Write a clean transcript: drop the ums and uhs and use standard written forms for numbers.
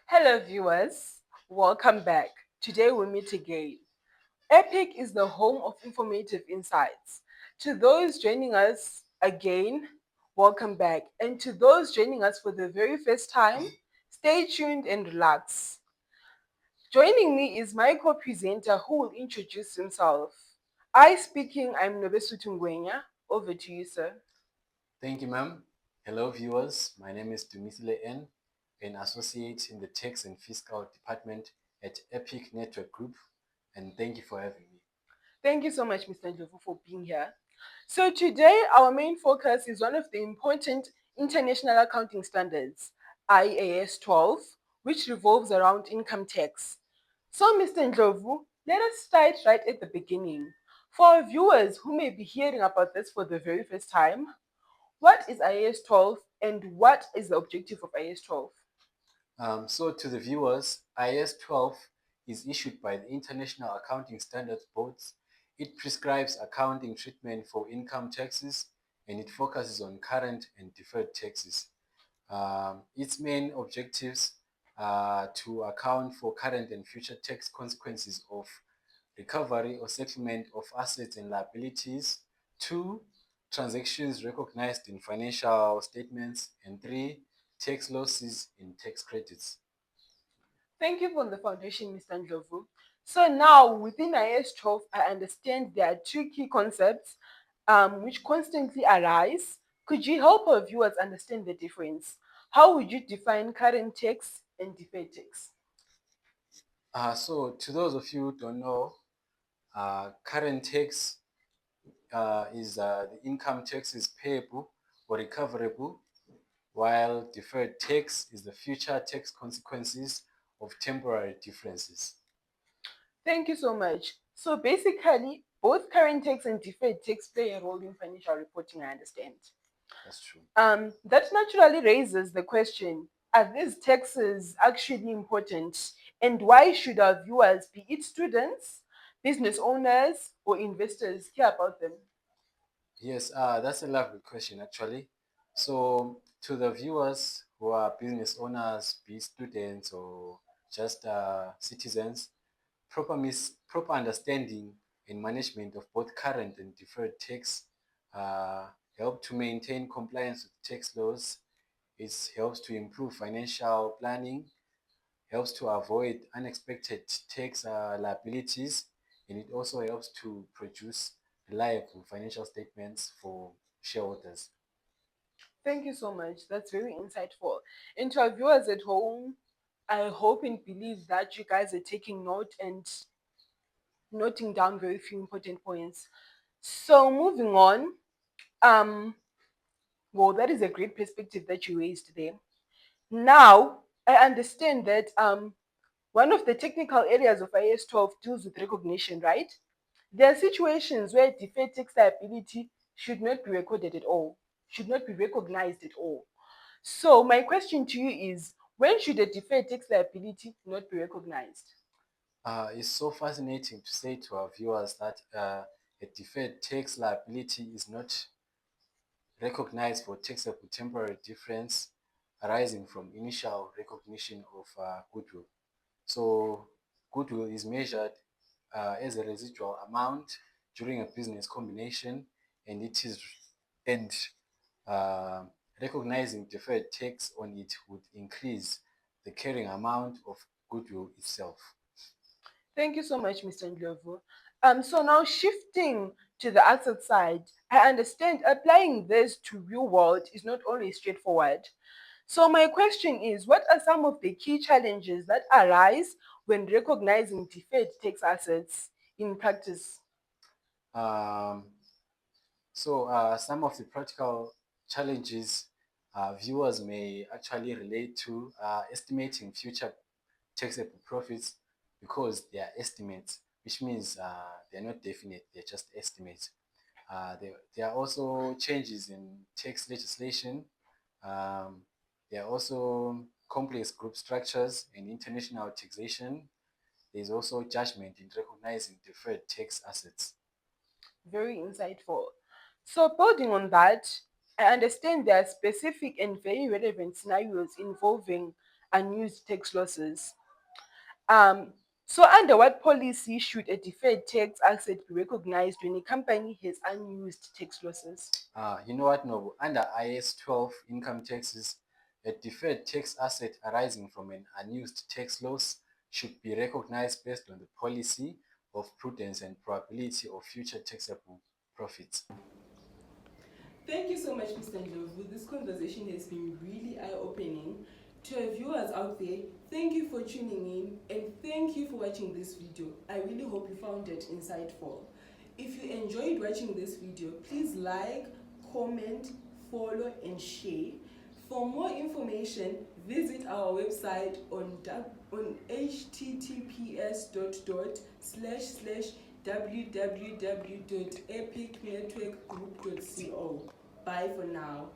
Hello, viewers. Welcome back. Today we meet again. Epic is the home of informative insights. To those joining us again, welcome back. And to those joining us for the very first time, stay tuned and relax. Joining me is my co-presenter who will introduce himself. I'm Nobesutu Ngwenya. Over to you, sir. Thank you, ma'am. Hello, viewers. My name is Dumisile N, an associate in the Tax and Fiscal Department at Epic Network Group, and thank you for having me. Thank you so much, Mr. Ndlovu, for being here. So today, our main focus is one of the important international accounting standards, IAS 12, which revolves around income tax. So, Mr. Ndlovu, let us start right at the beginning. For our viewers who may be hearing about this for the very first time, what is IAS 12 and what is the objective of IAS 12? So, to the viewers, IAS 12 is issued by the International Accounting Standards Boards. It prescribes accounting treatment for income taxes and it focuses on current and deferred taxes. Its main objectives are to account for current and future tax consequences of recovery or settlement of assets and liabilities. Two, transactions recognized in financial statements. And three, tax losses in tax credits. Thank you for the foundation, Mr. Ndlovu. So now within IS 12, I understand there are two key concepts which constantly arise. Could you help our viewers understand the difference? How would you define current tax and deferred tax? So, to those of you who don't know, current tax is the income tax is payable or recoverable, while deferred tax is the future tax consequences of temporary differences. Thank you so much. So basically, both current tax and deferred tax play a role in financial reporting, I understand. That's true. That naturally raises the question, are these taxes actually important? And why should our viewers, be it students, business owners, or investors, care about them? Yes, that's a lovely question actually. So, to the viewers who are business owners, be students or just citizens, proper understanding and management of both current and deferred tax uh, help to maintain compliance with tax laws. It helps to improve financial planning, helps to avoid unexpected tax liabilities, and it also helps to produce reliable financial statements for shareholders. Thank you so much. That's very insightful. And to our viewers at home, I hope and believe that you guys are taking note and noting down very few important points. So moving on, um, well, that is a great perspective that you raised there. Now, I understand that one of the technical areas of IS 12 deals with recognition, right? There are situations where deferred tax liability should not be recorded at all, should not be recognized at all. So, my question to you is, when should a deferred tax liability not be recognized? It's so fascinating to say to our viewers that a deferred tax liability is not recognized for taxable temporary difference arising from initial recognition of goodwill. So goodwill is measured as a residual amount during a business combination, and it is and uh, recognizing deferred tax on it would increase the carrying amount of goodwill itself. Thank you so much, Mr. Ndlovu. So now shifting to the asset side, I understand applying this to real world is not always straightforward. So my question is, what are some of the key challenges that arise when recognizing deferred tax assets in practice? Um, some of the practical challenges viewers may actually relate to estimating future taxable profits because they are estimates, which means they're not definite, they're just estimates. There are also changes in tax legislation. Um, there are also complex group structures and international taxation. There's also judgment in recognizing deferred tax assets. Very insightful. So building on that, I understand there are specific and very relevant scenarios involving unused tax losses. So under what policy should a deferred tax asset be recognized when a company has unused tax losses? You know what, Nobu? Under IS 12 income taxes, a deferred tax asset arising from an unused tax loss should be recognized based on the policy of prudence and probability of future taxable profits. Thank you so much, Mr. Ndlovu. This conversation has been really eye-opening. To our viewers out there, thank you for tuning in and thank you for watching this video. I really hope you found it insightful. If you enjoyed watching this video, please like, comment, follow and share. For more information, visit our website on https://www.epicnetworkgroup.co. Bye for now.